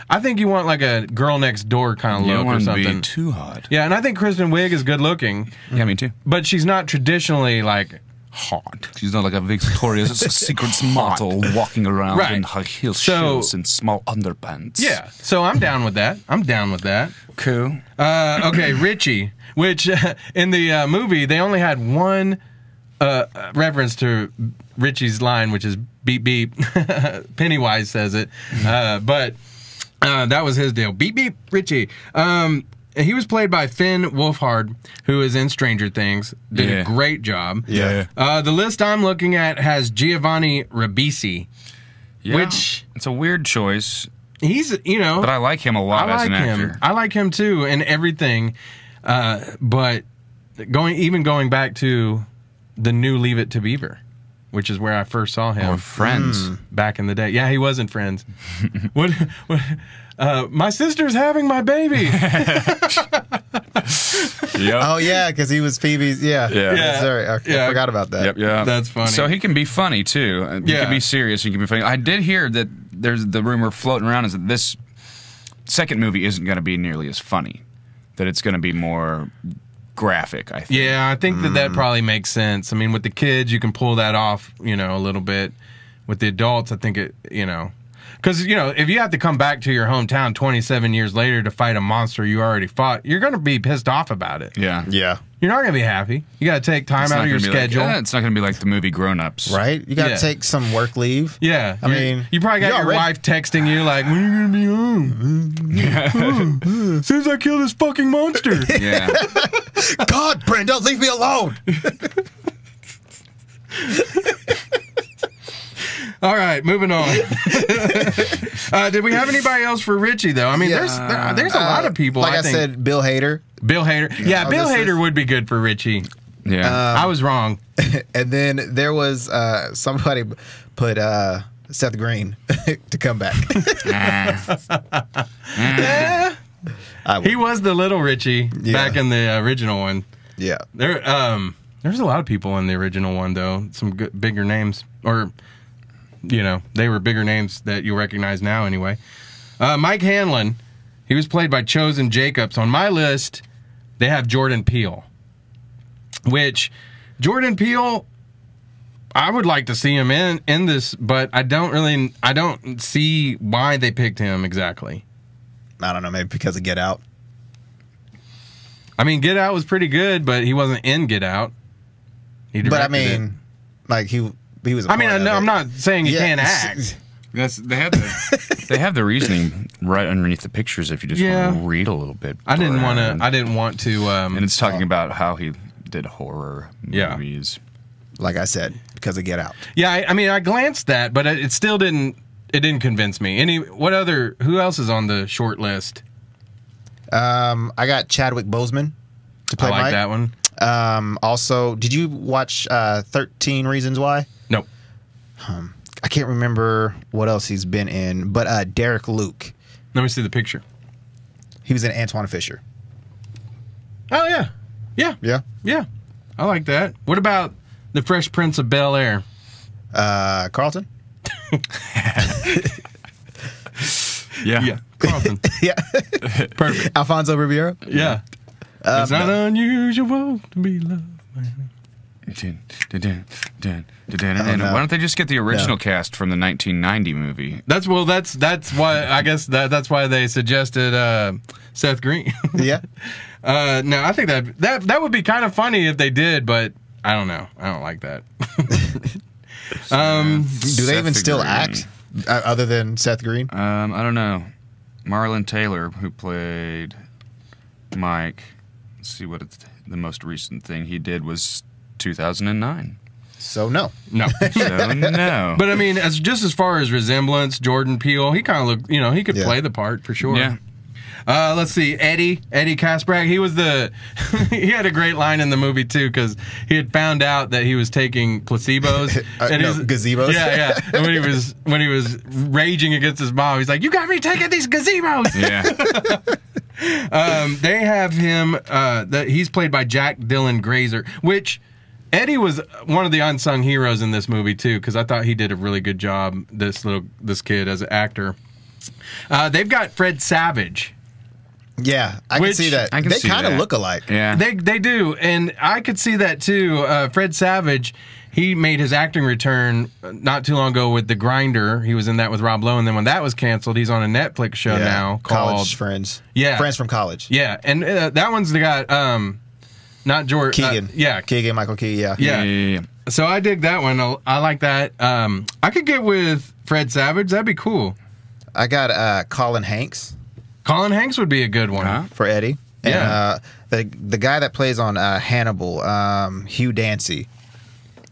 I think you want like a girl next door kind of You look don't or want something. to be too hot. Yeah, and I think Kristen Wiig is good looking. Yeah, me too. But she's not traditionally like hot. She's not like a Victoria's Secret model walking around Right. in high heel So- shoes and small underpants. Yeah, so I'm down with that. Cool. Okay, Richie, which in the movie they only had one reference to Richie's line, which is beep beep. Pennywise says it, but that was his deal. Beep beep, Richie. He was played by Finn Wolfhard, who is in Stranger Things. Did a great job. Yeah. The list I'm looking at has Giovanni Ribisi, Yeah. which It's a weird choice, he's but I like him a lot as an him. actor. I like him too, and everything. But going back to the new Leave It to Beaver, which is where I first saw him. Or Friends. Back in the day. Yeah, he was in Friends. what my sister's having my baby. Yep. Oh yeah, because he was Phoebe's. Yeah. Yeah. Sorry, I forgot about that. Yep, yeah. That's funny. So he can be funny, too. He Yeah. can be serious. He can be funny. I did hear that there's the rumor floating around is that this second movie isn't going to be nearly as funny. That it's going to be more graphic, I think. Yeah, I think that probably makes sense. I mean, with the kids, you can pull that off, a little bit. With the adults, I think it, because, if you have to come back to your hometown 27 years later to fight a monster you already fought, you're going to be pissed off about it. Yeah. Yeah. You're not going to be happy. You got to take time out of your schedule. It's not going to be like the movie Grown Ups. Right? You got to Yeah. take some work leave. Yeah. I mean, you probably got you your already- wife texting you like, when are you going to be home? As soon as I kill this fucking monster. Yeah. God, Brenda, leave me alone. All right, moving on. Did we have anybody else for Richie, though? I mean, there's a lot of people. Like I think. said, Bill Hader. Bill Hader. Yeah, Bill Hader would be good for Richie. Yeah. I was wrong. And then there was somebody put Seth Green to come back. He was the little Richie back in the original one. Yeah. There's a lot of people in the original one, though. Some good, bigger names. Or, they were bigger names that you recognize now anyway. Mike Hanlon, he was played by Chosen Jacobs. On my list, they have Jordan Peele. Which, Jordan Peele, I would like to see him in this, but I don't see why they picked him exactly. I don't know, maybe because of Get Out. I mean, Get Out was pretty good, but he wasn't in Get Out. But I mean, like he was. I mean, I'm not saying he can't act. They have the reasoning right underneath the pictures if you just want to read a little bit. I didn't want to. And it's talking about how he did horror movies. Like I said, because of Get Out. Yeah, I mean, I glanced that, but it still didn't. It didn't convince me. Who else is on the short list? I got Chadwick Boseman to play I like Mike. that one. Also, did you watch 13 Reasons Why? Nope. I can't remember what else he's been in, but Derek Luke. Let me see the picture. He was in Antoine Fisher. Oh yeah, yeah, Yeah. yeah. I like that. What about the Fresh Prince of Bel-Air? Carlton. Yeah. Carlton. Yeah. Perfect. Alfonso Ribeiro. Yeah. It's not unusual to be loved. Why don't they just get the original cast from the 1990 movie? That's why I guess that's why they suggested Seth Green. Yeah. No, I think that would be kind of funny if they did, but I don't know. I don't like that. Do they even still act other than Seth Green? I don't know. Marlon Taylor, who played Mike. Let's see what the most recent thing he did was 2009. So no. No. So no. But I mean, as far as resemblance, Jordan Peele, he kind of looked, he could play the part for sure. Yeah. Let's see, Eddie Kaspbrak. He was he had a great line in the movie too, because he had found out that he was taking placebos. Gazebos. Yeah. And when he was raging against his mom, he's like, "You got me taking these gazebos." Yeah. They have him. He's played by Jack Dylan Grazer, which Eddie was one of the unsung heroes in this movie too, because I thought he did a really good job. This kid as an actor. They've got Fred Savage. Yeah, I can see that. They kind of look alike. Yeah, they do, and I could see that too. Fred Savage, he made his acting return not too long ago with The Grinder. He was in that with Rob Lowe, and then when that was canceled, he's on a Netflix show now called College Friends. Yeah, Friends from College. Yeah, and that one's got not George Keegan. Keegan Michael Key. Yeah. So I dig that one. I like that. I could get with Fred Savage. That'd be cool. I got Colin Hanks. Colin Hanks would be a good one for Eddie. Yeah. And, the guy that plays on Hannibal, Hugh Dancy.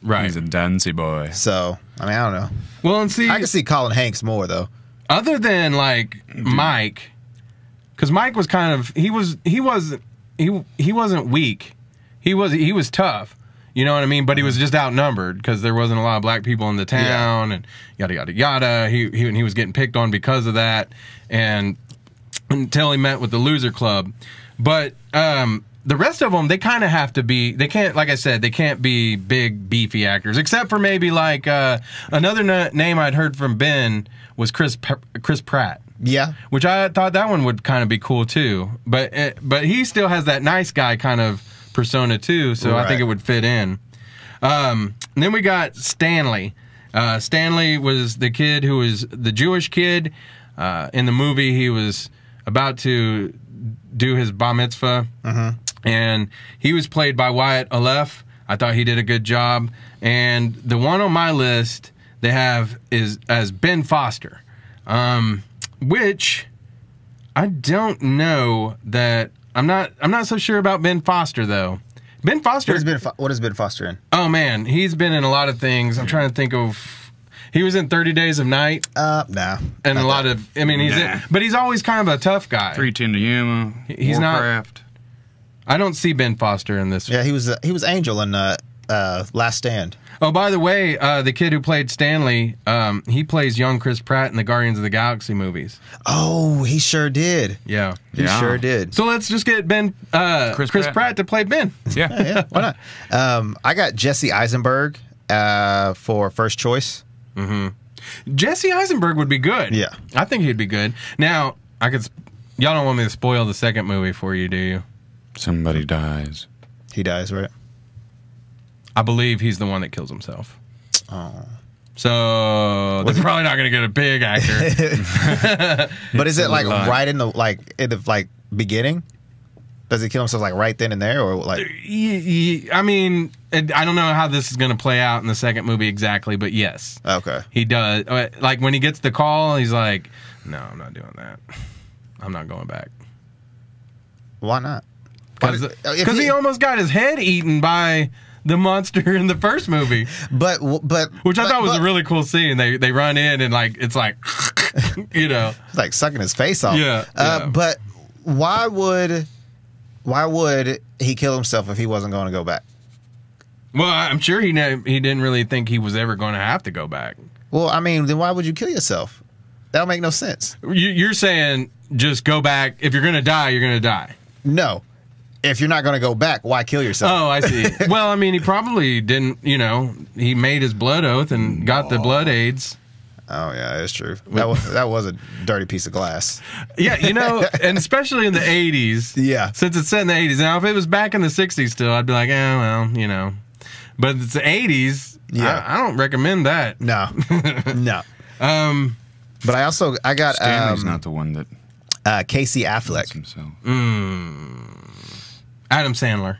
Right. He's a Dancy boy. So I don't know. Well, and see, I can see Colin Hanks more though. Other than like Mike, because Mike was kind of he wasn't weak. He was tough. You know what I mean? But he was just outnumbered because there wasn't a lot of black people in the town and yada yada yada. He was getting picked on because of that, and until he met with the Loser Club. But the rest of them, they kind of have to be. They can't, like I said, they can't be big beefy actors, except for maybe like another name I'd heard from Ben was Chris Pratt. Yeah, which I thought that one would kind of be cool too. But he still has that nice guy kind of persona too, so I think it would fit in. And then we got Stanley. Stanley was the kid who was the Jewish kid. In the movie, he was about to do his bar mitzvah, and he was played by Wyatt Aleph. I thought he did a good job. And the one on my list they have is as Ben Foster, which I don't know that. I'm not so sure about Ben Foster though. Ben Foster. What is Ben Foster in? Oh man, he's been in a lot of things. I'm trying to think of. He was in 30 Days of Night. Nah. And a lot of. I mean, but he's always kind of a tough guy. 3:10 to Yuma. He's Warcraft. not. I don't see Ben Foster in this. Yeah, he was Angel in Last Stand. Oh, by the way, the kid who played Stanley, he plays young Chris Pratt in the Guardians of the Galaxy movies. Oh, he sure did. Yeah. He sure did. So let's just get Chris Pratt to play Ben. Yeah. Why not? I got Jesse Eisenberg for first choice. Jesse Eisenberg would be good. Yeah. I think he'd be good. Now, y'all don't want me to spoil the second movie for you, do you? Somebody dies. He dies, right? I believe he's the one that kills himself. Oh. So they're probably not going to get a big actor. But is it like right in the beginning? Does he kill himself like right then and there, or like? I mean, I don't know how this is going to play out in the second movie exactly, but yes. Okay. He does. Like when he gets the call, he's like, "No, I'm not doing that. I'm not going back." Why not? Because he almost got his head eaten by the monster in the first movie. Which I thought was a really cool scene. They run in and it's like, it's like sucking his face off. Yeah. But why would he kill himself if he wasn't going to go back? Well, I'm sure he didn't really think he was ever going to have to go back. Well, I mean, then why would you kill yourself? That'll make no sense. You're saying just go back. If you're going to die, you're going to die. No. if you're not going to go back, why kill yourself? Oh, I see. Well, I mean, he probably didn't, he made his blood oath and got the blood AIDS. Oh, yeah, that's true. That was a dirty piece of glass. Yeah, and especially in the 80s. Yeah. Since it's set in the 80s. Now, if it was back in the 60s still, I'd be like, well. But it's the 80s. Yeah. I don't recommend that. No. No. But I got... Stanley's not the one that... Casey Affleck. Adam Sandler.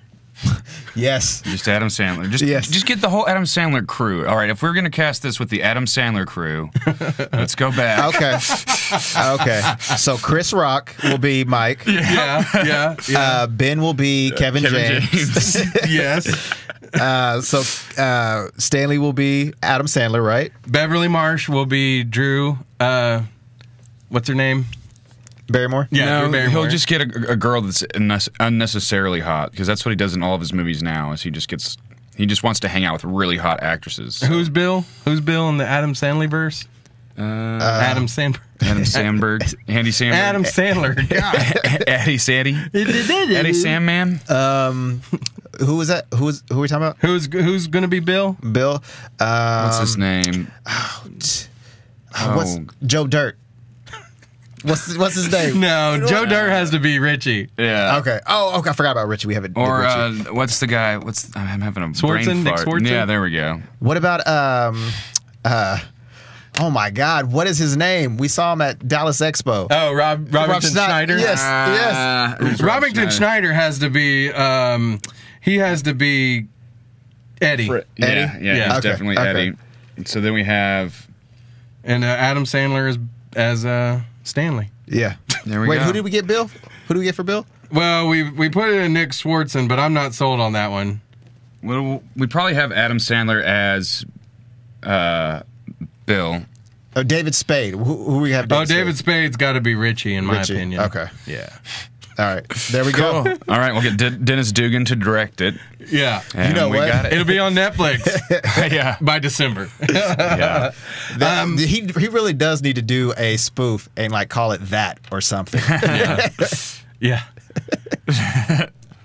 Yes. Just Adam Sandler. Just get the whole Adam Sandler crew. All right, if we're going to cast this with the Adam Sandler crew, let's go back. Okay. So Chris Rock will be Mike. Yeah. Ben will be Kevin James. Yes. So Stanley will be Adam Sandler, right? Beverly Marsh will be Drew. What's her name? Barrymore? Yeah, no, he'll just get a girl that's unnecessarily hot, because that's what he does in all of his movies now. Is he just wants to hang out with really hot actresses. So. Who's Bill? Who's Bill in the Adam Sandler verse? Adam Sandberg. Adam Sandberg. Andy Sandberg. Adam Sandler. God. Eddie Sandy. Eddie Sandman. Who was that? Who are we talking about? Who's going to be Bill? Bill. What's his name? What's Joe Dirt? What's his name? No, Joe Dirt has to be Richie. Yeah. Okay. Oh, okay. I forgot about Richie. We haven't. Or what's the guy? I'm having a brain Nick fart. Swartzen? Yeah, there we go. What about oh my God, what is his name? We saw him at Dallas Expo. Oh, Robington Schneider. Yes. Robington Schneider has to be. He has to be Eddie. Yeah, he's Okay, definitely Eddie. So then we have, and Adam Sandler as Stanley. Yeah. There we go. Wait, who did we get, Bill? Who do we get for Bill? Well, we put it in Nick Swartzen, but I'm not sold on that one. Well, we probably have Adam Sandler as Bill. Oh, David Spade. Who we have? David Spade's got to be Richie, in my opinion. Okay. Yeah. All right. There we go. All right, we'll get Dennis Dugan to direct it. Yeah. And You know we what? got it. It'll be on Netflix. Yeah. By December. Yeah. He really does need to do a spoof and call it that or something. Yeah.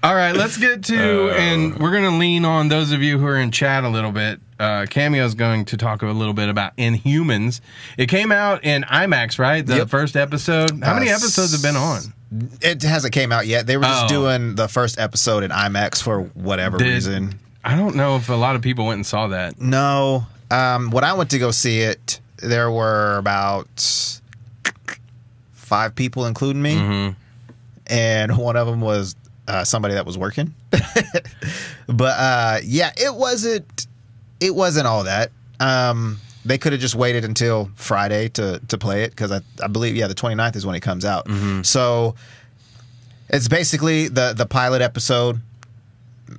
All right, let's get to, and we're going to lean on those of you who are in chat a little bit. Cameo's going to talk a little bit about Inhumans. It came out in IMAX, right? The first episode. How many episodes have been on? It hasn't came out yet. They were just doing the first episode in IMAX for whatever reason. I don't know if a lot of people went and saw that. No. When I went to go see it, there were about 5 people, including me. Mm-hmm. And one of them was somebody that was working. But yeah, it wasn't all that. They could have just waited until Friday to play it, because I believe the 29th is when it comes out. Mm-hmm. So it's basically the pilot episode,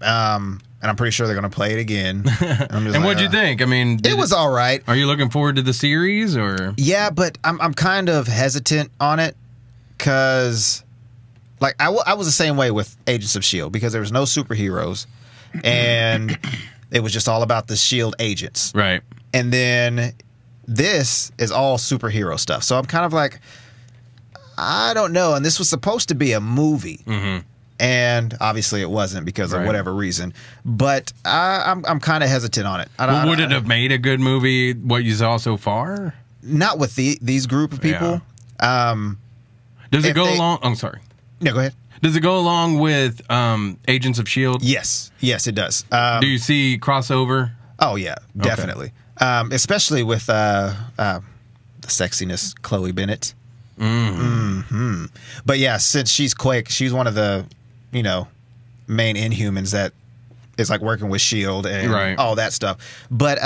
and I'm pretty sure they're going to play it again. And what'd you think? I mean, it was all right. Are you looking forward to the series, or? Yeah, but I'm kind of hesitant on it, because I was the same way with Agents of S.H.I.E.L.D., because there was no superheroes, and it was just all about the S.H.I.E.L.D. agents. Right. And then this is all superhero stuff. So I'm kind of like, I don't know. And this was supposed to be a movie. Mm-hmm. And obviously it wasn't, because of whatever reason. But I'm kind of hesitant on it. Would it have made a good movie, what you saw so far? Not with these group of people. Yeah. Does it go along? I'm sorry. No, go ahead. Does it go along with Agents of S.H.I.E.L.D.? Yes, it does. Do you see crossover? Oh, yeah, definitely. Okay. Especially with the sexiness, Chloe Bennett. Mm-hmm. But yeah, since she's Quake, she's one of the, main Inhumans that is working with S.H.I.E.L.D. and all that stuff. But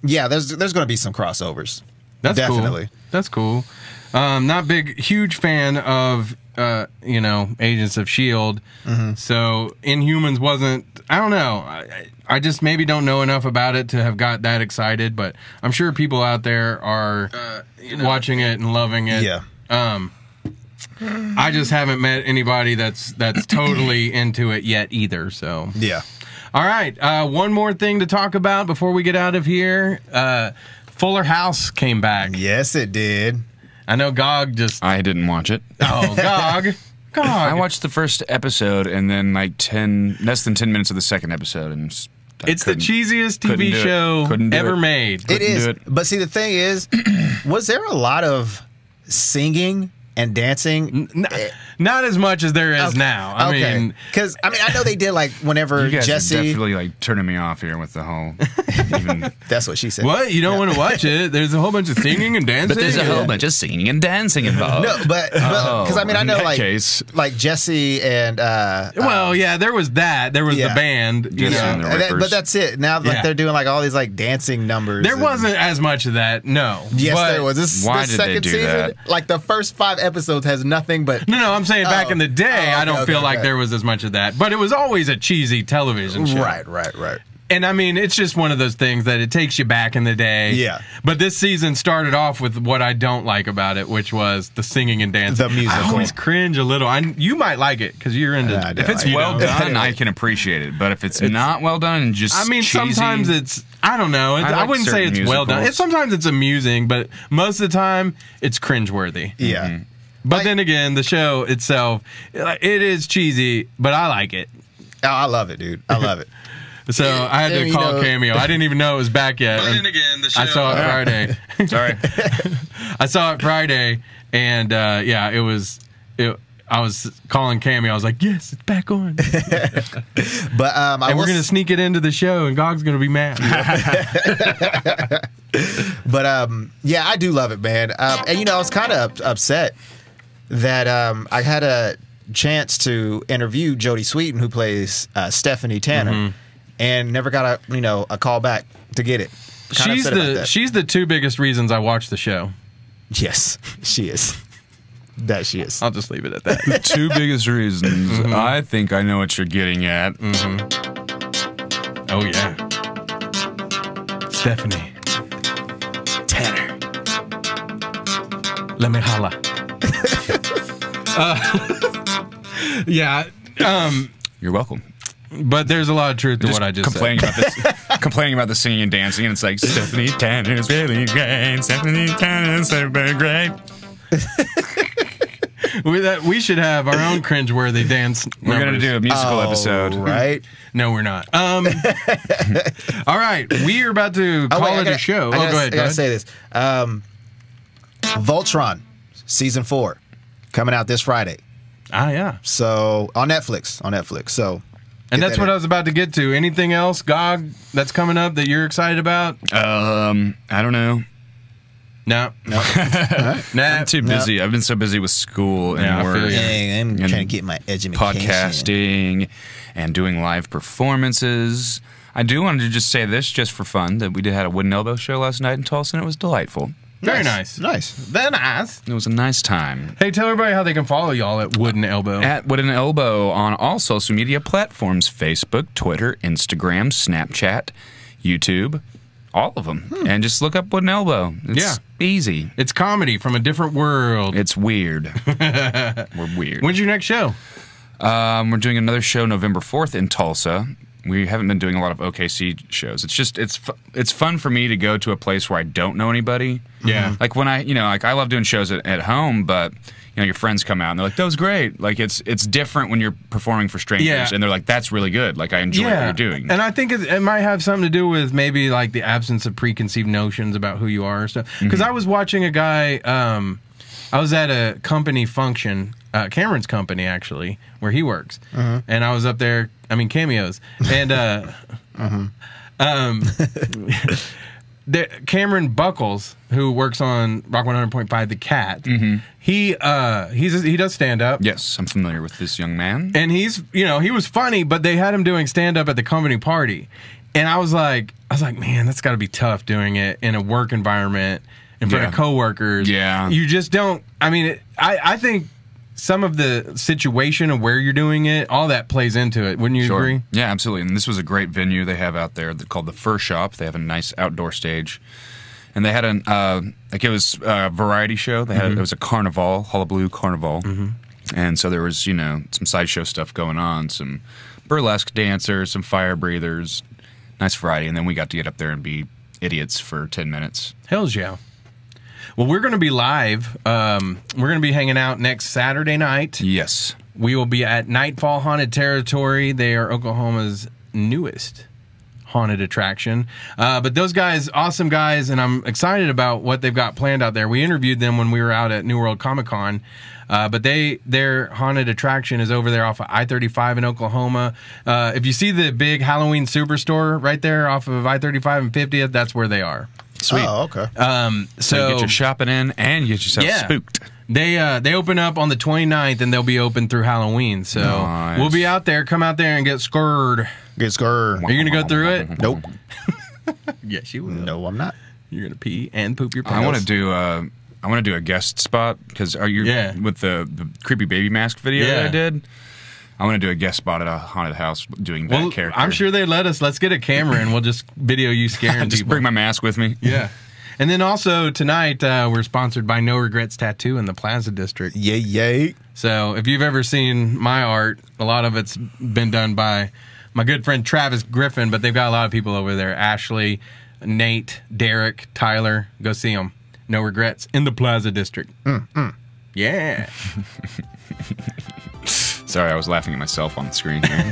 yeah, there's going to be some crossovers. That's definitely. Cool. That's cool. Not huge fan of Agents of S.H.I.E.L.D. Mm-hmm. So Inhumans wasn't. I don't know. I just maybe don't know enough about it to have got that excited. But I'm sure people out there are watching it and loving it. Yeah. I just haven't met anybody that's totally into it yet either. So yeah. All right. One more thing to talk about before we get out of here. Fuller House came back. Yes, it did. I know GOG just... I didn't watch it. Oh, GOG. God. I watched the first episode and then like less than 10 minutes of the second episode, and it's the cheesiest TV show ever made. It is. But see, the thing is, was there a lot of singing and dancing? Not as much as there is now. I mean, because I know they did like whenever you guys Jesse. are definitely like turning me off here with the whole. That's what she said. What? You don't want to watch it? There's a whole bunch of singing and dancing. But there's a whole bunch of singing and dancing involved. No, but because I know like Jesse and. Well, yeah, there was that. There was the band, you know. But that's it. Now they're doing like all these like dancing numbers. There wasn't as much of that. No. Yes, there was. This second season, that? like the first 5 episodes has nothing but. No, I'm saying back in the day, I don't feel like there was as much of that. But it was always a cheesy television show. Right. And I mean, it's just one of those things that it takes you back in the day. Yeah. But this season started off with what I don't like about it, which was the singing and dancing. The musical. I always cringe a little. You might like it because you're into. If it's well done, I can appreciate it. But if it's not well done and just cheesy, sometimes it's. I don't know. I wouldn't say it's well done. Sometimes it's amusing, but most of the time it's cringeworthy. Yeah. Mm-hmm. But then again, the show itself, it is cheesy, but I like it. Oh, I love it, dude. I love it. So I had to call Cameo. I didn't even know it was back yet. But then again, the show. I saw it Friday. Sorry. I saw it Friday, and it was. I was calling Cameo. I was like, "Yes, it's back on." But we're gonna sneak it into the show, and Gog's gonna be mad. But I do love it, man. And I was kind of upset that I had a chance to interview Jodie Sweetin, who plays Stephanie Tanner, and never got a call back to get it. She's the 2 biggest reasons I watch the show. Yes, she is. That she is. I'll just leave it at that. The 2 biggest reasons. I think I know what you're getting at. Oh yeah, Stephanie Tanner. Let me holla. Yeah. You're welcome. But there's a lot of truth to what I just said. Complaining about the singing and dancing, and it's like, Stephanie Tanner's really great. Stephanie Tanner's super great. We should have our own cringeworthy dance. We're going to do a musical episode. Right? No, we're not. All right. We are about to call it a show. Go ahead. I got to say this. Voltron, Season 4, coming out this Friday. Ah, yeah. So, on Netflix. So... And that's what I was about to get to. Anything else, Gog, that's coming up that you're excited about? I don't know. No. Nah. I'm too busy. I've been so busy with school and work. I'm trying to get my education. Podcasting and doing live performances. I do want to just say this, just for fun, that we had a Wooden Elbow show last night in Tulsa, and it was delightful. Very nice. Very nice. It was a nice time. Hey, tell everybody how they can follow y'all at Wooden Elbow. At Wooden Elbow on all social media platforms: Facebook, Twitter, Instagram, Snapchat, YouTube, all of them. And just look up Wooden Elbow. It's easy. It's comedy from a different world. It's weird. We're weird. When's your next show? We're doing another show November 4th in Tulsa. We haven't been doing a lot of OKC shows. It's just it's fun for me to go to a place where I don't know anybody. Yeah. Like when I love doing shows at home, but your friends come out and they're like, "That was great." Like it's different when you're performing for strangers and they're like, "That's really good." Like I enjoy what you're doing. And I think it might have something to do with maybe like the absence of preconceived notions about who you are and stuff. Because I was watching a guy. I was at a company function, Cameron's company actually, where he works, and I was up there. I mean, Cameos, and Cameron Buckles, who works on Rock 100.5, The Cat. He does stand up. Yes, I'm familiar with this young man, and he was funny, but they had him doing stand up at the company party, and I was like, man, that's got to be tough doing it in a work environment in front of coworkers. Yeah, you just don't. I mean, I think some of the situation of where you're doing it, all that plays into it. Wouldn't you agree? Yeah, absolutely. And this was a great venue they have out there called the Fur Shop. They have a nice outdoor stage. And they had it was a variety show. They had it was a carnival, Hullabaloo Carnival. And so there was, some sideshow stuff going on, some burlesque dancers, some fire breathers, nice variety. And then we got to get up there and be idiots for 10 minutes. Hells yeah. Well, we're going to be live. We're going to be hanging out next Saturday night. Yes. we will be at Nightfall Haunted Territory. They are Oklahoma's newest haunted attraction. But those guys, awesome guys, and I'm excited about what they've got planned out there. We interviewed them when we were out at New World Comic Con. But their haunted attraction is over there off of I-35 in Oklahoma. If you see the big Halloween Superstore right there off of I-35 and 50th, that's where they are. Sweet. Oh, okay. So you get your shopping in and you get yourself spooked. They open up on the 29th and they'll be open through Halloween. So we'll be out there. Come out there and get scared. Get scared. Are you going to go through it? Nope. Yes, you will. No, I'm not. You're going to pee and poop your pants. I want to do a guest spot because with the creepy baby mask video that I did. I want to do a guest spot at a haunted house doing that character. I'm sure they'd let us. Let's get a camera and we'll just video you scaring just people. Bring my mask with me. Yeah. And then also tonight we're sponsored by No Regrets Tattoo in the Plaza District. Yay. So if you've ever seen my art, a lot of it's been done by my good friend Travis Griffin, but they've got a lot of people over there. Ashley, Nate, Derek, Tyler. Go see them. No Regrets in the Plaza District. Yeah. Sorry, I was laughing at myself on the screen here.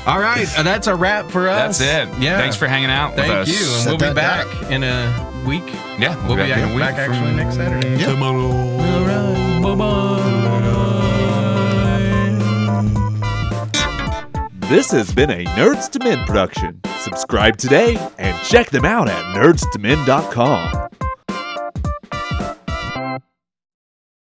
All right, that's a wrap for us. That's it. Yeah. Thanks for hanging out with us. Thank you. And we'll be back in a week. Yeah, we'll be back in a week actually next Saturday. Yeah. All right. Bye-bye. This has been a Nerds to Men production. Subscribe today and check them out at nerdstomen.com.